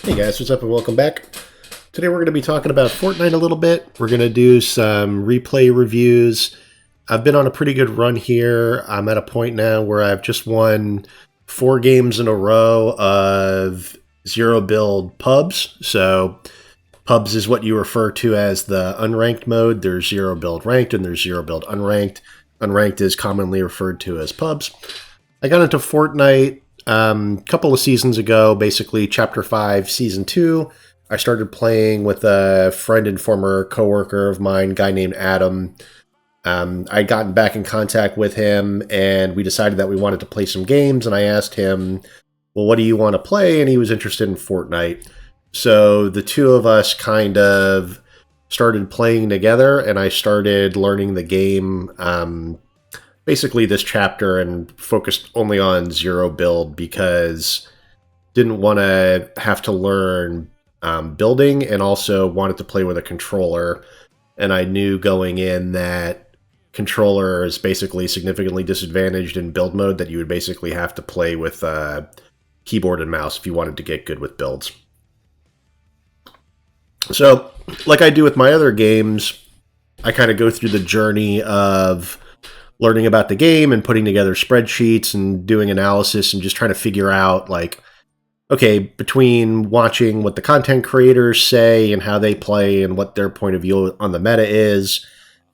Hey guys, what's up and welcome back. Today we're going to be talking about Fortnite a little bit. We're going to do some replay reviews. I've been on a pretty good run here. I'm at a point now where I've just won 4 games in a row of zero build pubs. So pubs is what you refer to as the unranked mode. There's zero build ranked and there's zero build unranked. Unranked is commonly referred to as pubs. I got into Fortnite a couple of seasons ago, basically Chapter 5, Season 2. I started playing with a friend and former coworker of mine, a guy named Adam. I'd gotten back in contact with him, and we decided that we wanted to play some games, and I asked him, well, what do you want to play? And he was interested in Fortnite. So the two of us kind of started playing together, and I started learning the game basically this chapter and focused only on zero build because didn't want to have to learn building and also wanted to play with a controller. And I knew going in that controller is basically significantly disadvantaged in build mode, that you would basically have to play with keyboard and mouse if you wanted to get good with builds. So, like I do with my other games, I kind of go through the journey of learning about the game and putting together spreadsheets and doing analysis and just trying to figure out, like, okay, between watching what the content creators say and how they play and what their point of view on the meta is,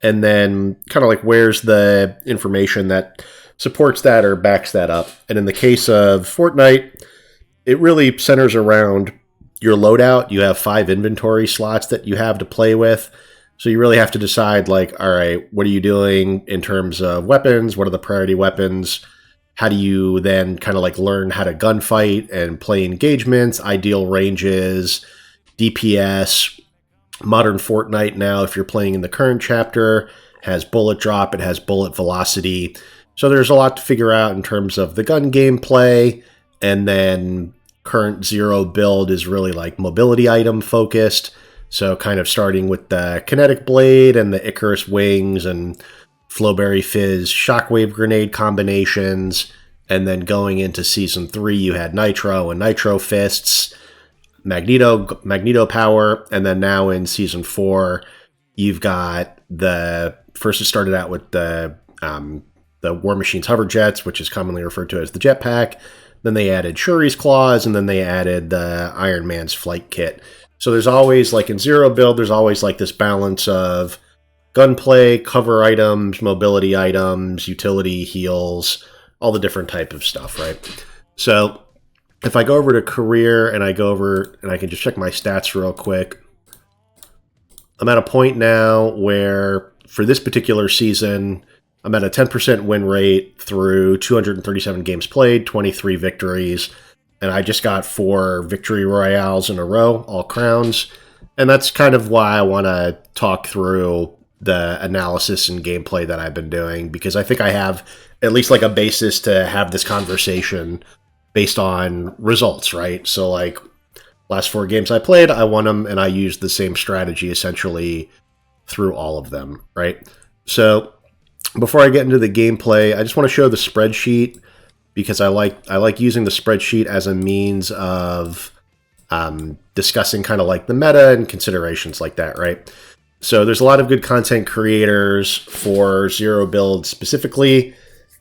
and then kind of like where's the information that supports that or backs that up. And in the case of Fortnite, it really centers around your loadout. You have 5 inventory slots that you have to play with. So you really have to decide, like, all right, what are you doing in terms of weapons? What are the priority weapons? How do you then kind of like learn how to gunfight and play engagements, ideal ranges, DPS? Modern Fortnite now, if you're playing in the current chapter, has bullet drop, it has bullet velocity. So there's a lot to figure out in terms of the gun gameplay, and then current zero build is really like mobility item focused. So kind of starting with the kinetic blade and the Icarus wings and Flowberry Fizz shockwave grenade combinations. And then going into Season 3, you had Nitro and Nitro Fists, Magneto Power. And then now in Season 4, you've got first it started out with the War Machine's hover jets, which is commonly referred to as the jetpack. Then they added Shuri's claws, and then they added the Iron Man's flight kit. So there's always, like in zero build, there's always like this balance of gunplay, cover items, mobility items, utility, heals, all the different type of stuff, right? So if I go over to career and I go over and I can just check my stats real quick, I'm at a point now where for this particular season, I'm at a 10% win rate through 237 games played, 23 victories. And I just got 4 victory royales in a row, all crowns. And that's kind of why I want to talk through the analysis and gameplay that I've been doing, because I think I have at least like a basis to have this conversation based on results, right? So like last 4 games I played, I won them, and I used the same strategy essentially through all of them, right? So before I get into the gameplay, I just want to show the spreadsheet, because I like using the spreadsheet as a means of discussing kind of like the meta and considerations like that, right? So there's a lot of good content creators for zero build specifically.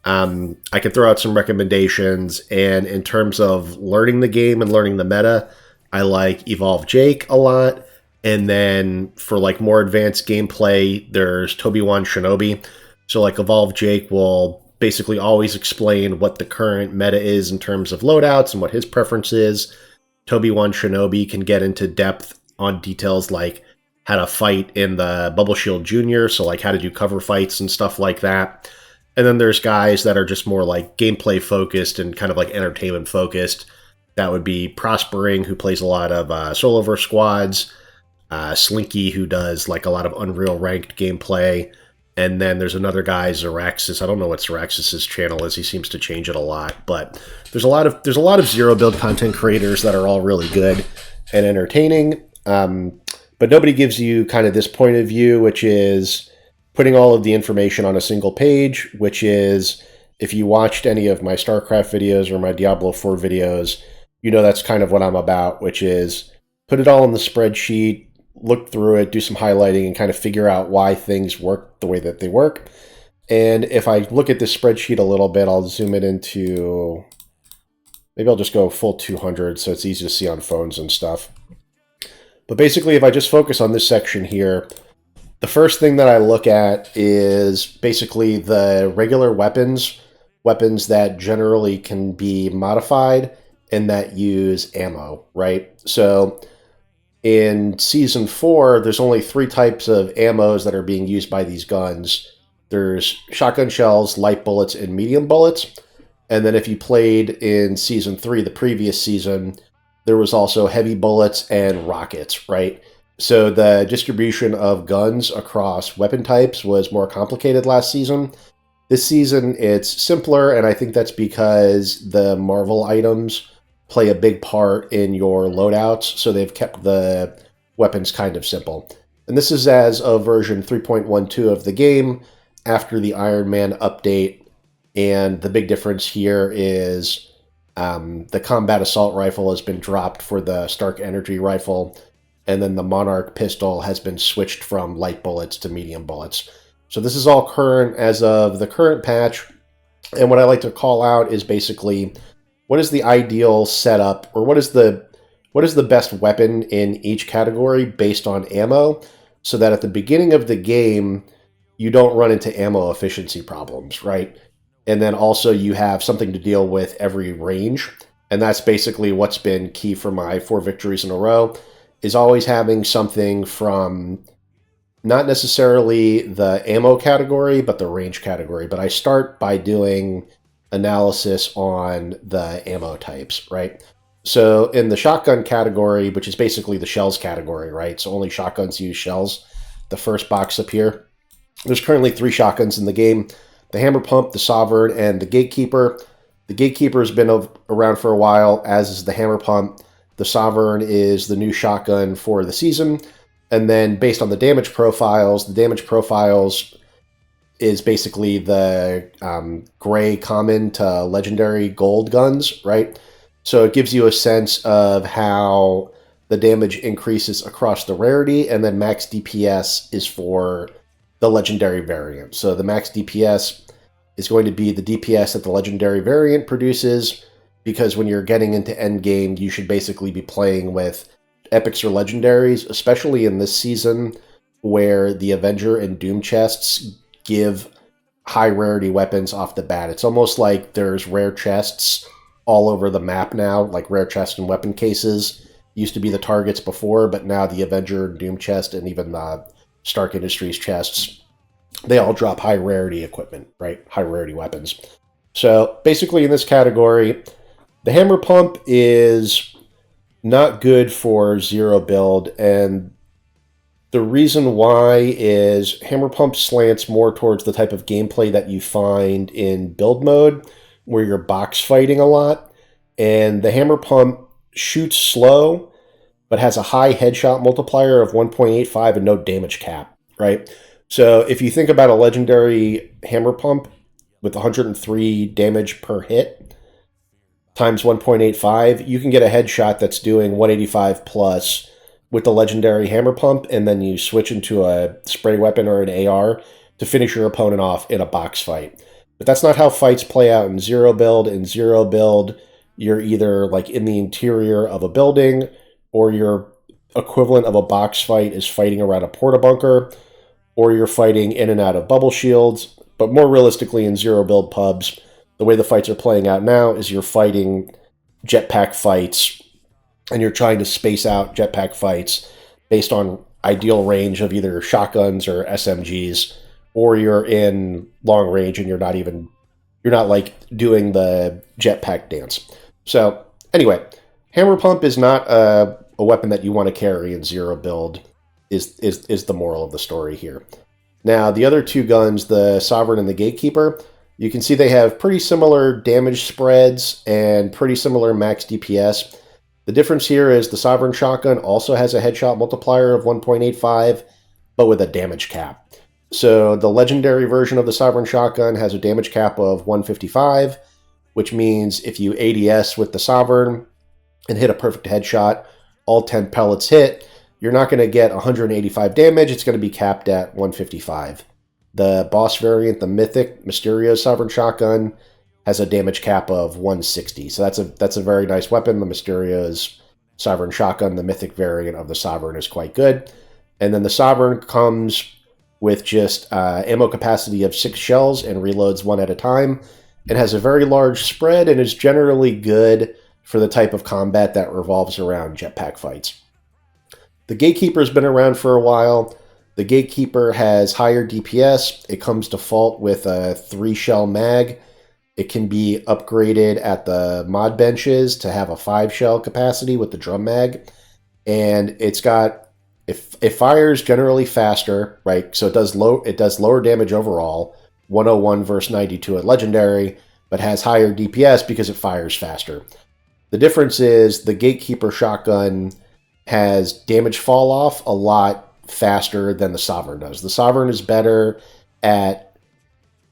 I could throw out some recommendations, and in terms of learning the game and learning the meta, I like Evolve Jake a lot. And then for like more advanced gameplay, there's Toby1 Shinobi. So like Evolve Jake will basically always explain what the current meta is in terms of loadouts and what his preference is. Toby1 Shinobi can get into depth on details like how to fight in the Bubble Shield Junior, so like how to do cover fights and stuff like that. And then there's guys that are just more like gameplay focused and kind of like entertainment focused. That would be Prospering, who plays a lot of solo versus squads, Slinky, who does like a lot of Unreal ranked gameplay. And then there's another guy, Xeraxis. I don't know what Xeraxis' channel is. He seems to change it a lot. But there's a lot of zero build content creators that are all really good and entertaining. But nobody gives you kind of this point of view, which is putting all of the information on a single page, which is, if you watched any of my StarCraft videos or my Diablo 4 videos, you know that's kind of what I'm about, which is put it all in the spreadsheet, look through it, do some highlighting, and kind of figure out why things work the way that they work. And if I look at this spreadsheet a little bit, I'll zoom it into, maybe I'll just go full 200 so it's easy to see on phones and stuff. But basically, if I just focus on this section here, the first thing that I look at is basically the regular weapons that generally can be modified and that use ammo, right? So in Season 4, there's only 3 types of ammos that are being used by these guns. There's shotgun shells, light bullets, and medium bullets. And then if you played in Season 3, the previous season, there was also heavy bullets and rockets, right? So the distribution of guns across weapon types was more complicated last season. This season, it's simpler, and I think that's because the Marvel items play a big part in your loadouts, so they've kept the weapons kind of simple. And this is as of version 3.12 of the game, after the Iron Man update, and the big difference here is the combat assault rifle has been dropped for the Stark Energy rifle, and then the Monarch pistol has been switched from light bullets to medium bullets. So this is all current as of the current patch, and what I like to call out is basically what is the ideal setup, or what is the best weapon in each category based on ammo, so that at the beginning of the game you don't run into ammo efficiency problems, right? And then also you have something to deal with every range. And that's basically what's been key for my 4 victories in a row, is always having something from not necessarily the ammo category, but the range category. But I start by doing analysis on the ammo types, right? So in the shotgun category, which is basically the shells category, right? So only shotguns use shells. The first box up here. There's currently 3 shotguns in the game: the Hammer Pump, the Sovereign, and the Gatekeeper. The Gatekeeper has been around for a while, as is the Hammer Pump. The Sovereign is the new shotgun for the season. And then based on the damage profiles is basically the gray common to legendary gold guns, right? So it gives you a sense of how the damage increases across the rarity, and then max DPS is for the legendary variant. So the max DPS is going to be the DPS that the legendary variant produces, because when you're getting into endgame, you should basically be playing with epics or legendaries, especially in this season where the Avenger and Doom chests give high rarity weapons off the bat. It's almost like there's rare chests all over the map now, like rare chests and weapon cases used to be the targets before, but now the Avenger and Doom chest and even the Stark Industries chests, they all drop high rarity equipment, right? High rarity weapons. So basically in this category, the Hammer Pump is not good for zero build, and the reason why is Hammer Pump slants more towards the type of gameplay that you find in build mode, where you're box fighting a lot, and the Hammer Pump shoots slow, but has a high headshot multiplier of 1.85 and no damage cap, right? So if you think about a legendary Hammer Pump with 103 damage per hit times 1.85, you can get a headshot that's doing 185 plus with the legendary Hammer Pump, and then you switch into a spray weapon or an AR to finish your opponent off in a box fight. But that's not how fights play out in zero build. In zero build, you're either like in the interior of a building, or your equivalent of a box fight is fighting around a porta-bunker, or you're fighting in and out of bubble shields. But more realistically, in zero build pubs, the way the fights are playing out now is you're fighting jetpack fights, and you're trying to space out jetpack fights based on ideal range of either shotguns or SMGs, or you're in long range and you're not like doing the jetpack dance. So anyway, Hammer Pump is not a weapon that you want to carry in zero build, is the moral of the story here. Now, the other 2 guns, the Sovereign and the Gatekeeper, you can see they have pretty similar damage spreads and pretty similar max DPS. The difference here is the Sovereign Shotgun also has a headshot multiplier of 1.85, but with a damage cap. So the legendary version of the Sovereign Shotgun has a damage cap of 155, which means if you ADS with the Sovereign, and hit a perfect headshot, all 10 pellets hit, you're not going to get 185 damage. It's going to be capped at 155. The boss variant, the Mythic Mysterio Sovereign Shotgun, has a damage cap of 160. So that's a very nice weapon. The Mysterio's Sovereign Shotgun, the Mythic variant of the Sovereign, is quite good. And then the Sovereign comes with just ammo capacity of 6 shells and reloads 1 at a time. It has a very large spread and is generally good for the type of combat that revolves around jetpack fights. The Gatekeeper's been around for a while. The Gatekeeper has higher DPS. It comes default with a 3-shell mag. It can be upgraded at the mod benches to have a 5-shell capacity with the drum mag. And it fires generally faster, right? So it does lower damage overall, 101 versus 92 at Legendary, but has higher DPS because it fires faster. The difference is the Gatekeeper shotgun has damage fall off a lot faster than the Sovereign does. The Sovereign is better at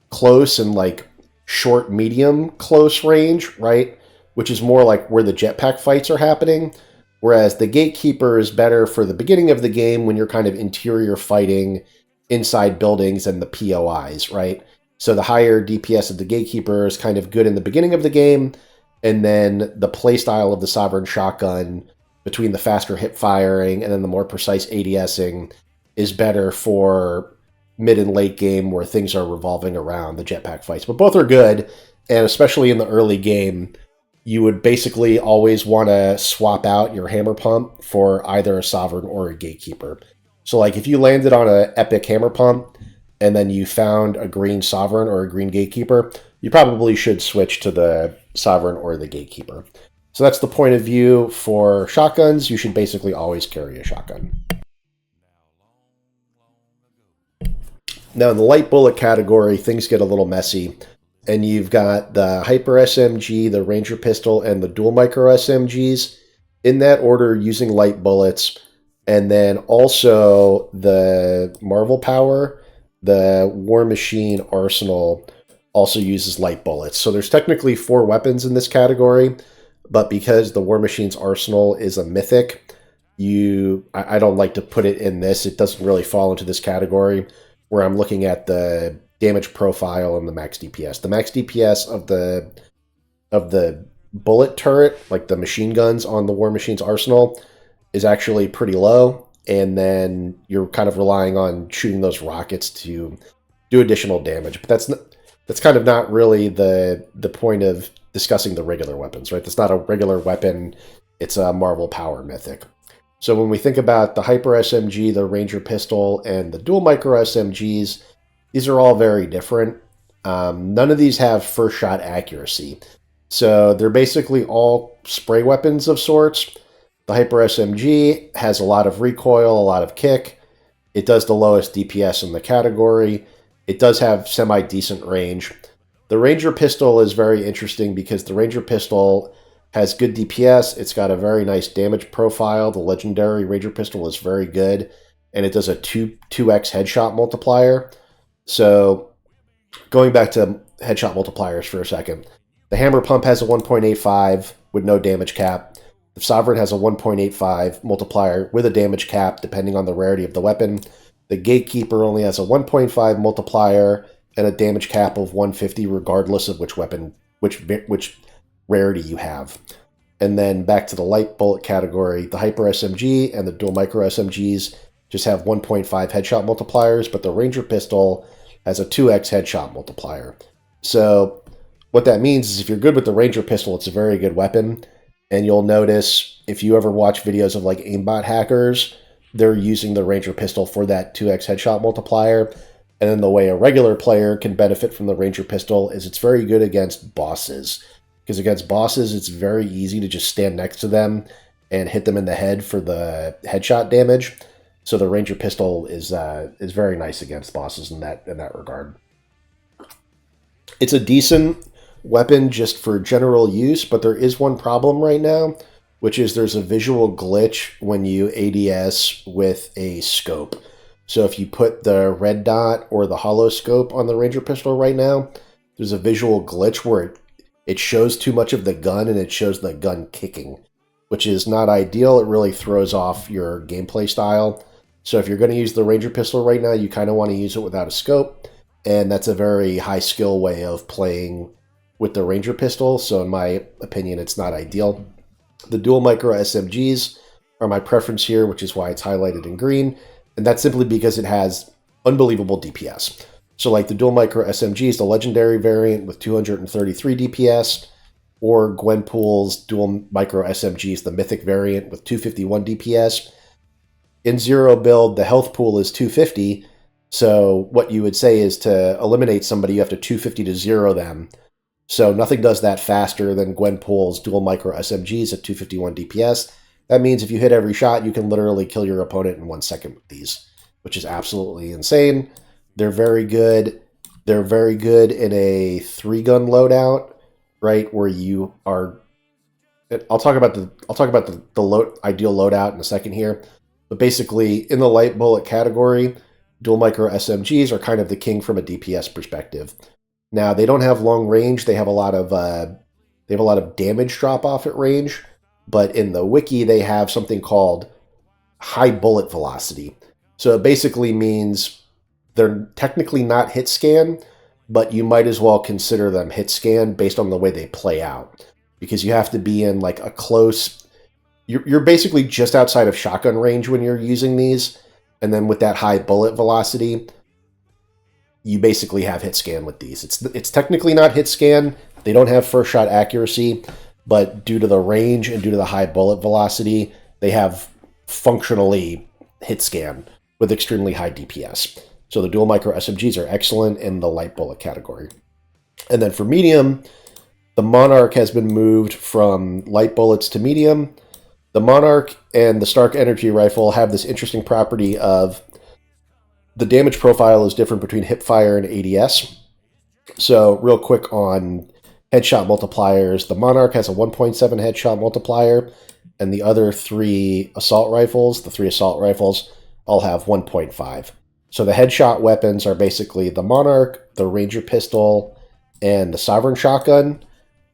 close and like short, medium close range, right? Which is more like where the jetpack fights are happening. Whereas the Gatekeeper is better for the beginning of the game when you're kind of interior fighting inside buildings and the POIs, right? So the higher DPS of the Gatekeeper is kind of good in the beginning of the game, and then the playstyle of the Sovereign Shotgun between the faster hip firing and then the more precise ADSing is better for mid and late game where things are revolving around the jetpack fights. But both are good, and especially in the early game, you would basically always want to swap out your hammer pump for either a Sovereign or a Gatekeeper. So like if you landed on an epic hammer pump and then you found a green Sovereign or a green Gatekeeper, you probably should switch to the Sovereign or the Gatekeeper. So that's the point of view for shotguns. You should basically always carry a shotgun. Now in the light bullet category, things get a little messy. And you've got the Hyper SMG, the Ranger Pistol, and the Dual Micro SMGs in that order using light bullets. And then also the Marvel Power, the War Machine Arsenal also uses light bullets. So there's technically 4 weapons in this category, but because the War Machine's Arsenal is a mythic, I don't like to put it in this. It doesn't really fall into this category where I'm looking at the damage profile and the max DPS. The max DPS of the bullet turret, like the machine guns on the War Machine's Arsenal, is actually pretty low, and then you're kind of relying on shooting those rockets to do additional damage. But that's kind of not really the point of discussing the regular weapons, right? That's not a regular weapon. It's a Marvel Power mythic. So when we think about the Hyper SMG, the Ranger Pistol, and the Dual Micro SMGs, these are all very different. None of these have first shot accuracy. So they're basically all spray weapons of sorts. The Hyper SMG has a lot of recoil, a lot of kick. It does the lowest DPS in the category. It does have semi-decent range. The Ranger Pistol is very interesting because the Ranger Pistol has good DPS. It's got a very nice damage profile. The legendary Ranger Pistol is very good, and it does a 2x headshot multiplier. So going back to headshot multipliers for a second, the Hammer Pump has a 1.85 with no damage cap. The Sovereign has a 1.85 multiplier with a damage cap depending on the rarity of the weapon. The Gatekeeper only has a 1.5 multiplier and a damage cap of 150 regardless of which weapon, which rarity you have. And then back to the light bullet category, the Hyper SMG and the Dual Micro SMGs just have 1.5 headshot multipliers, but the Ranger Pistol has a 2x headshot multiplier. So what that means is if you're good with the Ranger Pistol, it's a very good weapon. And you'll notice if you ever watch videos of like aimbot hackers, they're using the Ranger Pistol for that 2x headshot multiplier. And then the way a regular player can benefit from the Ranger Pistol is it's very good against bosses. Because against bosses, it's very easy to just stand next to them and hit them in the head for the headshot damage. So the Ranger Pistol is very nice against bosses in that regard. It's a decent weapon just for general use, but there is one problem right now, which is there's a visual glitch when you ADS with a scope. So if you put the red dot or the hollow scope on the Ranger Pistol right now, there's a visual glitch where it shows too much of the gun and it shows the gun kicking. which is not ideal. It really throws off your gameplay style. So if you're going to use the Ranger pistol right now, you kind of want to use it without a scope, and that's a very high skill way of playing with the Ranger pistol, so in my opinion, it's not ideal. The dual micro SMGs are my preference here, which is why it's highlighted in green, and that's simply because it has unbelievable DPS. So like the dual micro SMGs, the legendary variant with 233 DPS, or Gwenpool's dual micro SMGs, the mythic variant with 251 DPS. In zero build, the health pool is 250, so what you would say is to eliminate somebody, you have to 250 to zero them. So nothing does that faster than Gwenpool's dual micro SMGs at 251 DPS. That means if you hit every shot, you can literally kill your opponent in 1 second with these, which is absolutely insane. They're very good. They're very good in a 3-gun loadout, right? Where you are. I'll talk about the ideal loadout in a second here. But basically, in the light bullet category, dual micro SMGs are kind of the king from a DPS perspective. Now they don't have long range; they have a lot of damage drop off at range. But in the wiki, they have something called high bullet velocity. So it basically means they're technically not hit scan, but you might as well consider them hit scan based on the way they play out, because you have to be in like a close. You're basically just outside of shotgun range when you're using these, and then with that high bullet velocity, you basically have hit scan with these. It's technically not hit scan. They don't have first shot accuracy, but due to the range and due to the high bullet velocity, they have functionally hit scan with extremely high DPS. So the dual micro SMGs are excellent in the light bullet category. And then for medium, the Monarch has been moved from light bullets to medium. The Monarch and the Stark Energy Rifle have this interesting property of the damage profile is different between hipfire and ADS. So real quick on headshot multipliers, the Monarch has a 1.7 headshot multiplier, and the other 3 assault rifles, the 3 assault rifles, all have 1.5. So the headshot weapons are basically the Monarch, the Ranger pistol, and the Sovereign shotgun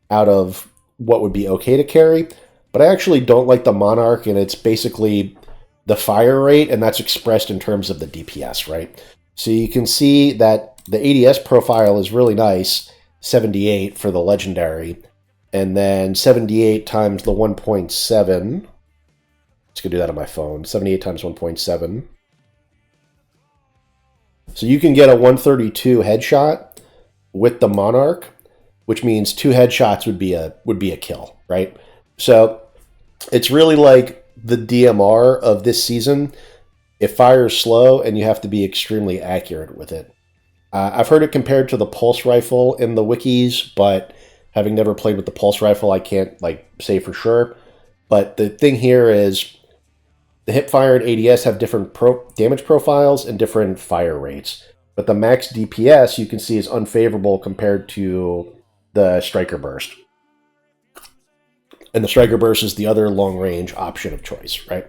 out of what would be okay to carry. But I actually don't like the Monarch, and it's basically the fire rate, and that's expressed in terms of the DPS, right? So you can see that the ADS profile is really nice, 78 for the legendary, and then 78 times the 1.7. Let's go do that on my phone. 78 times 1.7. So you can get a 132 headshot with the Monarch, which means 2 headshots would be a kill, right? So it's really like the DMR of this season. It fires slow, and you have to be extremely accurate with it. I've heard it compared to the pulse rifle in the wikis, but having never played with the pulse rifle, I can't say for sure. But the thing here is the hipfire and ADS have different damage profiles and different fire rates. But the max DPS you can see is unfavorable compared to the Striker Burst. And the Striker Burst is the other long-range option of choice, right?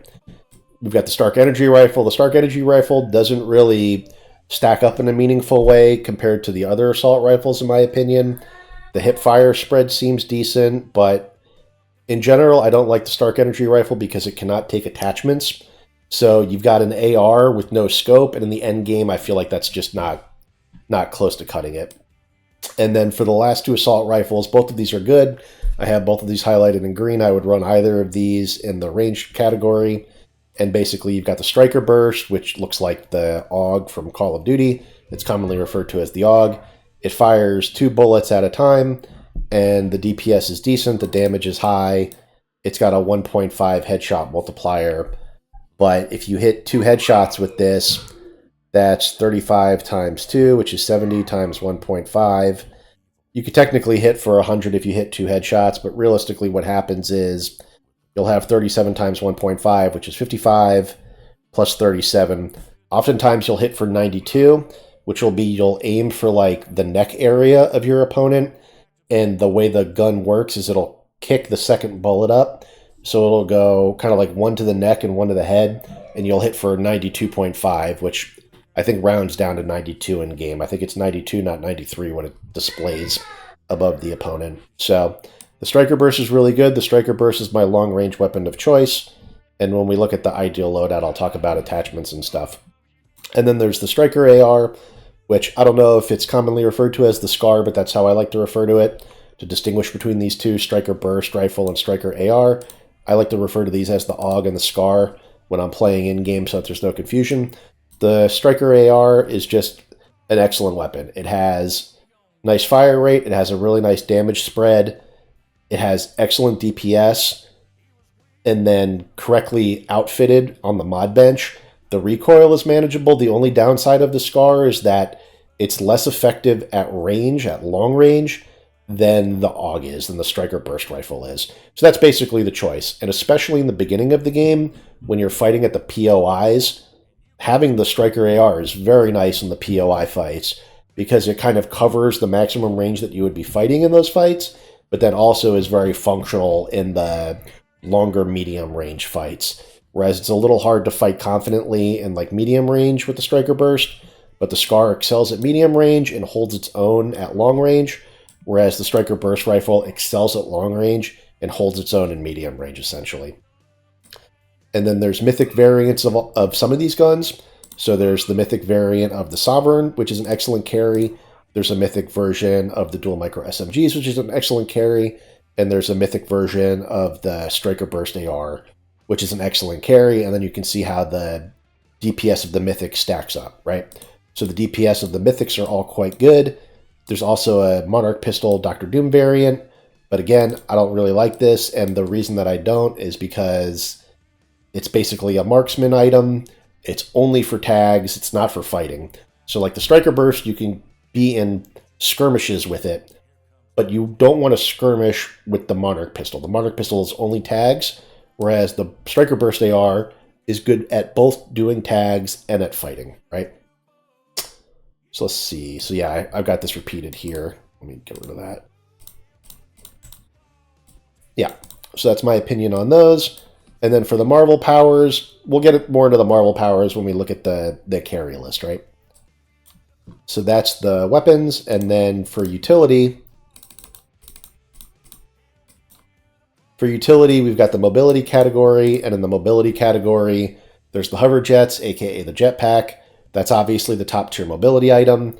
We've got the Stark Energy Rifle. The Stark Energy Rifle doesn't really stack up in a meaningful way compared to the other assault rifles, in my opinion. The hipfire spread seems decent, but in general, I don't like the Stark Energy Rifle because it cannot take attachments. So you've got an AR with no scope, and in the end game, I feel like that's just not close to cutting it. And then for the last 2 assault rifles, both of these are good. I have both of these highlighted in green. I would run either of these in the range category. And basically, you've got the Striker Burst, which looks like the AUG from Call of Duty. It's commonly referred to as the AUG. It fires 2 bullets at a time, and the DPS is decent. The damage is high. It's got a 1.5 headshot multiplier. But if you hit 2 headshots with this, that's 35 times 2, which is 70 times 1.5. You could technically hit for 100 if you hit 2 headshots, but realistically what happens is you'll have 37 times 1.5, which is 55, plus 37. Oftentimes you'll hit for 92, which will be you'll aim for the neck area of your opponent, and the way the gun works is it'll kick the second bullet up, so it'll go kind of like 1 to the neck and 1 to the head, and you'll hit for 92.5, which I think rounds down to 92 in game. I think it's 92, not 93, when it displays above the opponent. So The Striker Burst is really good. The Striker Burst is my long-range weapon of choice. And when we look at the ideal loadout, I'll talk about attachments and stuff. And then there's the Striker AR, which I don't know if it's commonly referred to as the SCAR, but that's how I like to refer to it, to distinguish between these two, Striker Burst Rifle and Striker AR. I like to refer to these as the AUG and the SCAR when I'm playing in-game so that there's no confusion. The Striker AR is just an excellent weapon. It has nice fire rate, it has a really nice damage spread, it has excellent DPS, and then correctly outfitted on the mod bench, the recoil is manageable. The only downside of the SCAR is that it's less effective at range, at long range, than the AUG is, than the Striker Burst Rifle is. So that's basically the choice. And especially in the beginning of the game, when you're fighting at the POIs, having the Striker AR is very nice in the POI fights because it kind of covers the maximum range that you would be fighting in those fights, but then also is very functional in the longer medium range fights. Whereas it's a little hard to fight confidently in like medium range with the Striker Burst, but the SCAR excels at medium range and holds its own at long range, whereas the Striker Burst Rifle excels at long range and holds its own in medium range, essentially. And then there's mythic variants of some of these guns. So there's the mythic variant of the Sovereign, which is an excellent carry. There's a mythic version of the dual micro SMGs, which is an excellent carry. And there's a mythic version of the Striker Burst AR, which is an excellent carry. And then you can see how the DPS of the mythic stacks up, right? So the DPS of the mythics are all quite good. There's also a Monarch Pistol Dr. Doom variant. But again, I don't really like this. And the reason that I don't is because it's basically a marksman item. It's only for tags. It's not for fighting. So like the Striker Burst, you can be in skirmishes with it, but you don't want to skirmish with the Monarch Pistol. The Monarch Pistol is only tags, whereas the Striker Burst AR is good at both doing tags and at fighting, right? So let's see. So yeah, I've got this repeated here. Let me get rid of that. Yeah, so that's my opinion on those. And then for the Marvel powers, we'll get more into the Marvel powers when we look at the carry list, right? So that's the weapons. And then for utility, we've got the mobility category. And in the mobility category, there's the hover jets, aka the jetpack. That's obviously the top tier mobility item.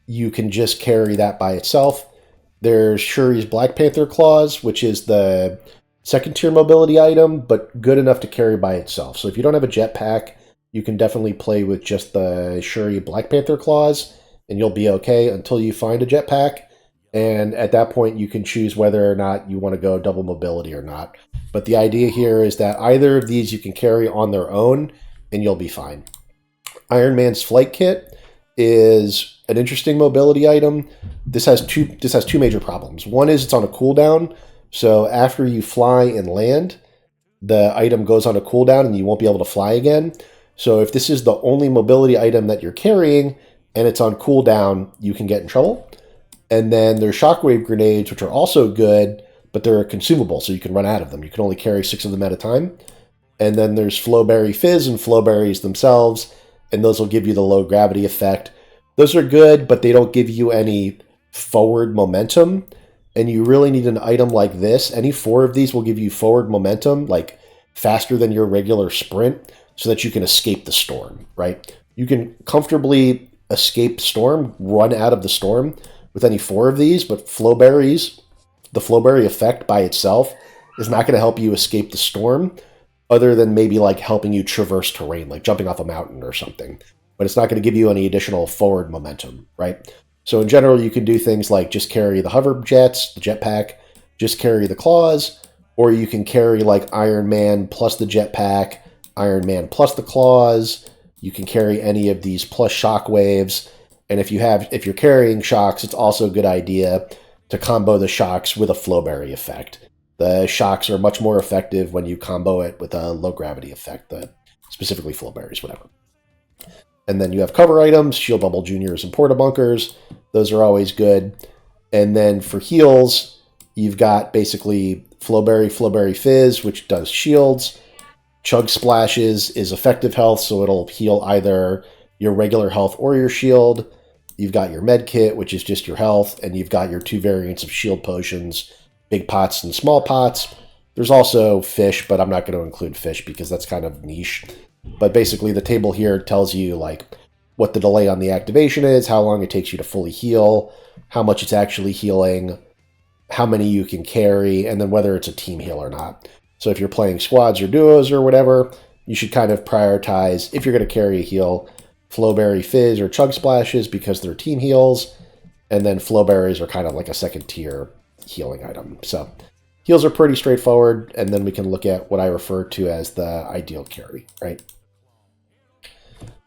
You can just carry that by itself. There's Shuri's Black Panther claws, which is the second tier mobility item, but good enough to carry by itself. So if you don't have a jetpack, you can definitely play with just the Shuri Black Panther claws, and you'll be okay until you find a jetpack. And at that point, you can choose whether or not you want to go double mobility or not. But the idea here is that either of these you can carry on their own, and you'll be fine. Iron Man's Flight Kit is an interesting mobility item. This has two major problems. One is it's on a cooldown. So after you fly and land, the item goes on a cooldown and you won't be able to fly again. So if this is the only mobility item that you're carrying and it's on cooldown, you can get in trouble. And then there's shockwave grenades, which are also good, but they're consumable, so you can run out of them. You can only carry 6 of them at a time. And then there's Flowberry Fizz and Flowberries themselves, and those will give you the low gravity effect. Those are good, but they don't give you any forward momentum. And you really need an item like this. Any 4 of these will give you forward momentum, like faster than your regular sprint, so that you can escape the storm, right? You can comfortably escape storm, run out of the storm with any 4 of these, but Flowberries, the Flowberry effect by itself is not going to help you escape the storm, other than maybe like helping you traverse terrain, like jumping off a mountain or something. But it's not going to give you any additional forward momentum, right? So in general, you can do things like just carry the hover jets, the jetpack, just carry the claws, or you can carry like Iron Man plus the jetpack, Iron Man plus the claws. You can carry any of these plus shockwaves. And if you're carrying shocks, it's also a good idea to combo the shocks with a Flowberry effect. The shocks are much more effective when you combo it with a low gravity effect, specifically Flowberries, whatever. And then you have cover items, Shield Bubble Juniors and Porta Bunkers. Those are always good. And then for heals, you've got basically Flowberry Fizz, which does shields. Chug Splashes is effective health, so it'll heal either your regular health or your shield. You've got your Med Kit, which is just your health, and you've got your 2 variants of shield potions, big pots and small pots. There's also fish, but I'm not going to include fish because that's kind of niche. But basically the table here tells you like what the delay on the activation is, how long it takes you to fully heal, how much it's actually healing, how many you can carry, and then whether it's a team heal or not. So if you're playing squads or duos or whatever, you should kind of prioritize, if you're going to carry a heal, Flowberry Fizz or Chug Splashes because they're team heals, and then Flowberries are kind of like a second tier healing item. So heals are pretty straightforward, and then we can look at what I refer to as the ideal carry, right?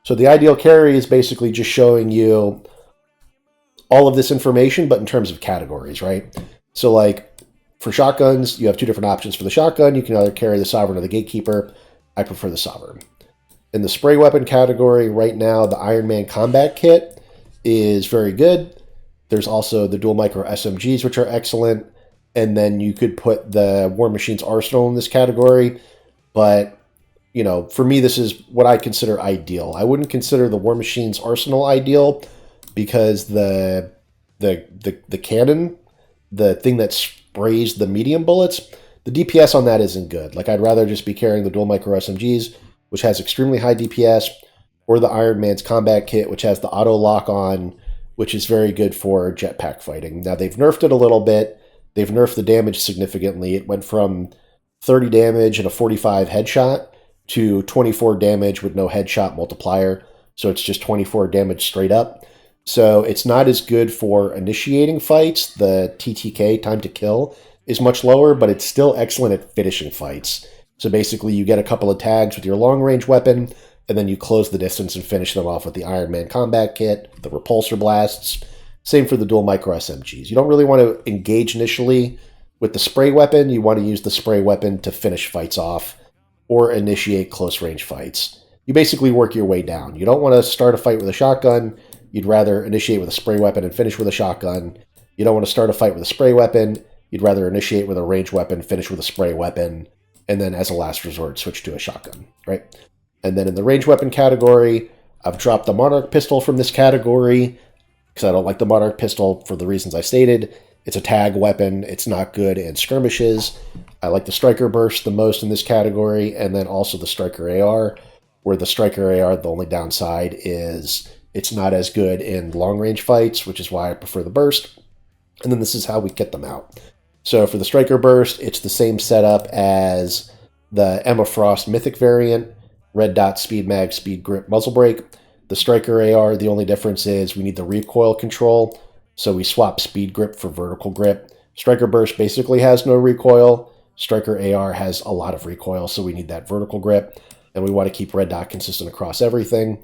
So the ideal carry is basically just showing you all of this information, but in terms of categories, right? So like for shotguns, you have two different options for the shotgun. You can either carry the Sovereign or the Gatekeeper. I prefer the Sovereign. In the spray weapon category, right now, the Iron Man Combat Kit is very good. There's also the dual micro SMGs, which are excellent. And then you could put the War Machine's Arsenal in this category. But, you know, for me, this is what I consider ideal. I wouldn't consider the War Machine's Arsenal ideal because the cannon, the thing that sprays the medium bullets, the DPS on that isn't good. Like, I'd rather just be carrying the dual micro SMGs, which has extremely high DPS, or the Iron Man's Combat Kit, which has the auto lock on, which is very good for jetpack fighting. Now, they've nerfed it a little bit. They've nerfed the damage significantly. It went from 30 damage and a 45 headshot to 24 damage with no headshot multiplier. So it's just 24 damage straight up. So it's not as good for initiating fights. The TTK, time to kill, is much lower, but it's still excellent at finishing fights. So basically you get a couple of tags with your long-range weapon, and then you close the distance and finish them off with the Iron Man Combat Kit, the repulsor blasts. Same for the dual micro SMGs. You don't really want to engage initially with the spray weapon. You want to use the spray weapon to finish fights off or initiate close-range fights. You basically work your way down. You don't want to start a fight with a shotgun. You'd rather initiate with a spray weapon and finish with a shotgun. You don't want to start a fight with a spray weapon. You'd rather initiate with a ranged weapon, finish with a spray weapon, and then as a last resort, switch to a shotgun, right? And then in the ranged weapon category, I've dropped the Monarch pistol from this category because I don't like the Monarch pistol for the reasons I stated. It's a tag weapon. It's not good in skirmishes. I like the Striker Burst the most in this category, and then also the Striker AR, where the Striker AR, the only downside is it's not as good in long-range fights, which is why I prefer the Burst. And then this is how we get them out. So for the Striker Burst, it's the same setup as the Emma Frost Mythic variant, red dot, speed mag, speed grip, muzzle brake. The Striker AR, the only difference is we need the recoil control, so we swap speed grip for vertical grip. Striker Burst basically has no recoil. Striker AR has a lot of recoil, so we need that vertical grip, and we want to keep red dot consistent across everything.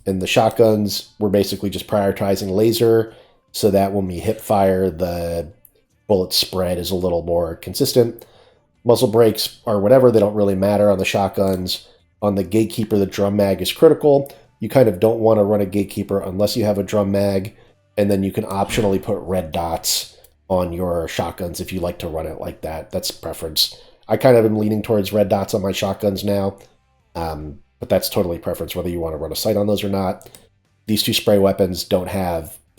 In the shotguns, we're basically just prioritizing laser, so that when we hip fire, the bullet spread is a little more consistent. Muzzle brakes are whatever, they don't really matter on the shotguns. On the Gatekeeper, the drum mag is critical. You kind of don't want to run a Gatekeeper unless you have a drum mag, and then you can optionally put red dots on your shotguns if you like to run it like that. That's preference. I kind of am leaning towards red dots on my shotguns now, but that's totally preference whether you want to run a sight on those or not. These two spray weapons they're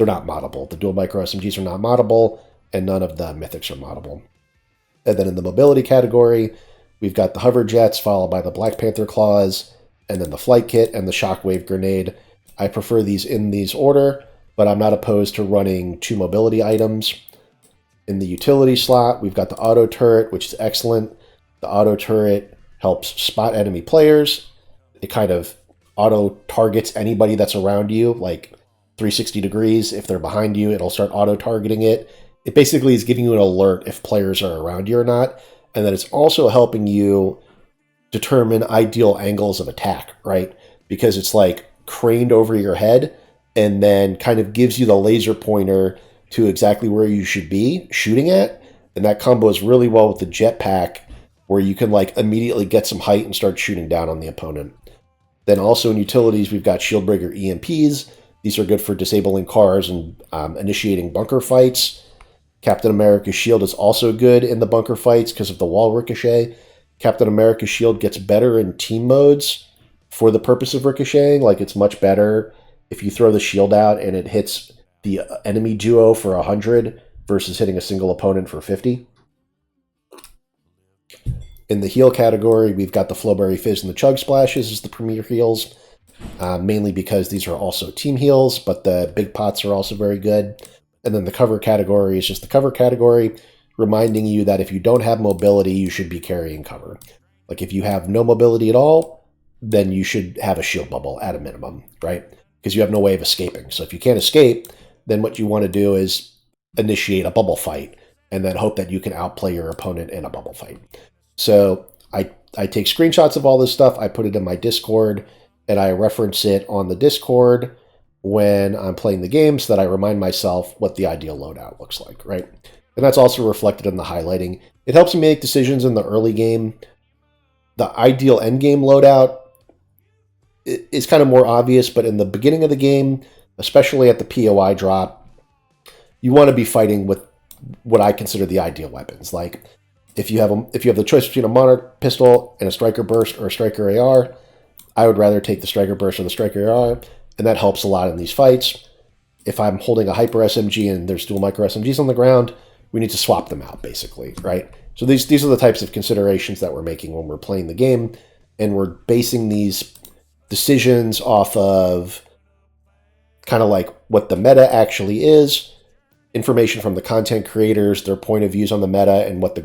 not moddable. The dual micro SMGs are not moddable, and none of the mythics are moddable. And then in the mobility category, we've got the hover jets, followed by the Black Panther claws, and then the flight kit and the shockwave grenade. I prefer these in these order, but I'm not opposed to running two mobility items. In the utility slot, we've got the auto turret, which is excellent. The auto turret helps spot enemy players. It kind of auto targets anybody that's around you, like 360 degrees. If they're behind you, it'll start auto targeting it. It basically is giving you an alert if players are around you or not. And then it's also helping you determine ideal angles of attack, right? Because it's like craned over your head and then kind of gives you the laser pointer to exactly where you should be shooting at. And that combos really well with the jetpack, where you can like immediately get some height and start shooting down on the opponent. Then also in utilities, we've got Shieldbreaker EMPs. These are good for disabling cars and initiating bunker fights. Captain America's shield is also good in the bunker fights because of the wall ricochet. Captain America's shield gets better in team modes for the purpose of ricocheting. Like, it's much better if you throw the shield out and it hits the enemy duo for 100 versus hitting a single opponent for 50. In the heal category, we've got the Flowberry Fizz and the Chug Splashes as the premier heals, mainly because these are also team heals, but the big pots are also very good. And then the cover category is just the cover category, reminding you that if you don't have mobility, you should be carrying cover. Like if you have no mobility at all, then you should have a shield bubble at a minimum, right? Because you have no way of escaping. So if you can't escape, then what you want to do is initiate a bubble fight and then hope that you can outplay your opponent in a bubble fight. So I take screenshots of all this stuff, I put it in my Discord, and I reference it on the Discord when I'm playing the game so that I remind myself what the ideal loadout looks like, right? And that's also reflected in the highlighting. It helps me make decisions in the early game. The ideal endgame loadout is kind of more obvious, but in the beginning of the game, especially at the POI drop, you want to be fighting with what I consider the ideal weapons. Like if you have the choice between a Monarch pistol and a Striker Burst or a Striker AR, I would rather take the Striker Burst or the Striker AR, and that helps a lot in these fights. If I'm holding a Hyper SMG and there's dual Micro SMGs on the ground, we need to swap them out, basically, right? So these are the types of considerations that we're making when we're playing the game, and we're basing these decisions off of kind of like what the meta actually is, information from the content creators, their point of views on the meta, and what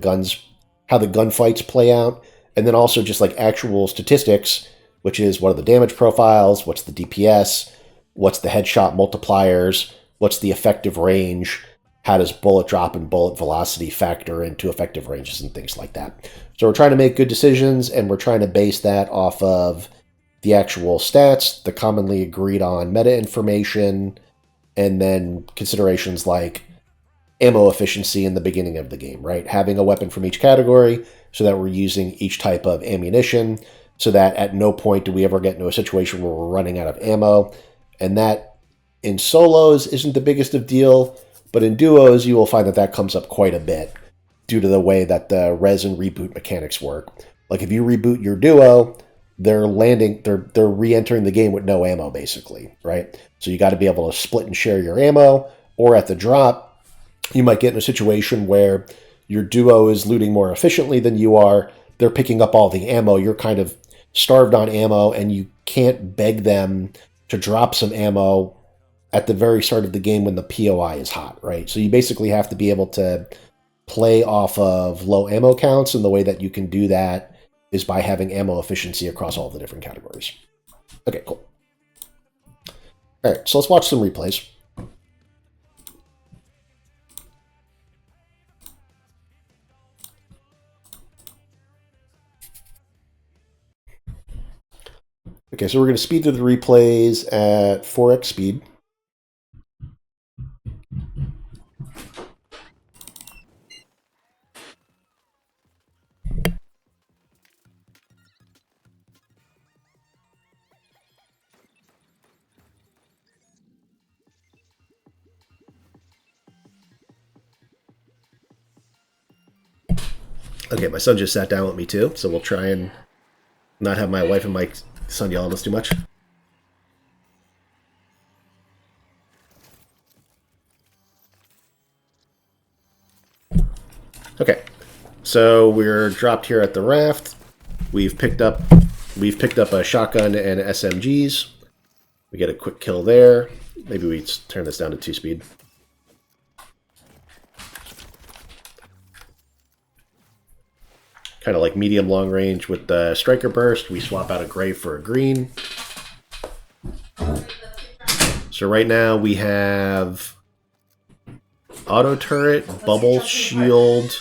how the gunfights play out, and then also just like actual statistics, which is what are the damage profiles, what's the DPS, what's the headshot multipliers, what's the effective range, how does bullet drop and bullet velocity factor into effective ranges and things like that. So we're trying to make good decisions, and we're trying to base that off of the actual stats, the commonly agreed on meta information, and then considerations like ammo efficiency in the beginning of the game, right? Having a weapon from each category so that we're using each type of ammunition so that at no point do we ever get into a situation where we're running out of ammo. And that in solos isn't the biggest of deal, but in duos you will find that that comes up quite a bit due to the way that the res and reboot mechanics work. Like if you reboot your duo, they're re-entering the game with no ammo, basically, right? So you got to be able to split and share your ammo, or at the drop, you might get in a situation where your duo is looting more efficiently than you are. They're picking up all the ammo. You're kind of starved on ammo, and you can't beg them to drop some ammo at the very start of the game when the POI is hot, right? So you basically have to be able to play off of low ammo counts, and the way that you can do that is by having ammo efficiency across all the different categories. Okay, cool. All right, so let's watch some replays. Okay, so we're going to speed through the replays at 4x speed. Okay, my son just sat down with me too, so we'll try and not have my wife and my son yell at us too much. Okay, so we're dropped here at the raft. We've picked up a shotgun and SMGs. We get a quick kill there. Maybe we turn this down to 2-speed. Kind of like medium long range with the Striker Burst. We swap out a gray for a green. So right now we have auto turret, bubble shield,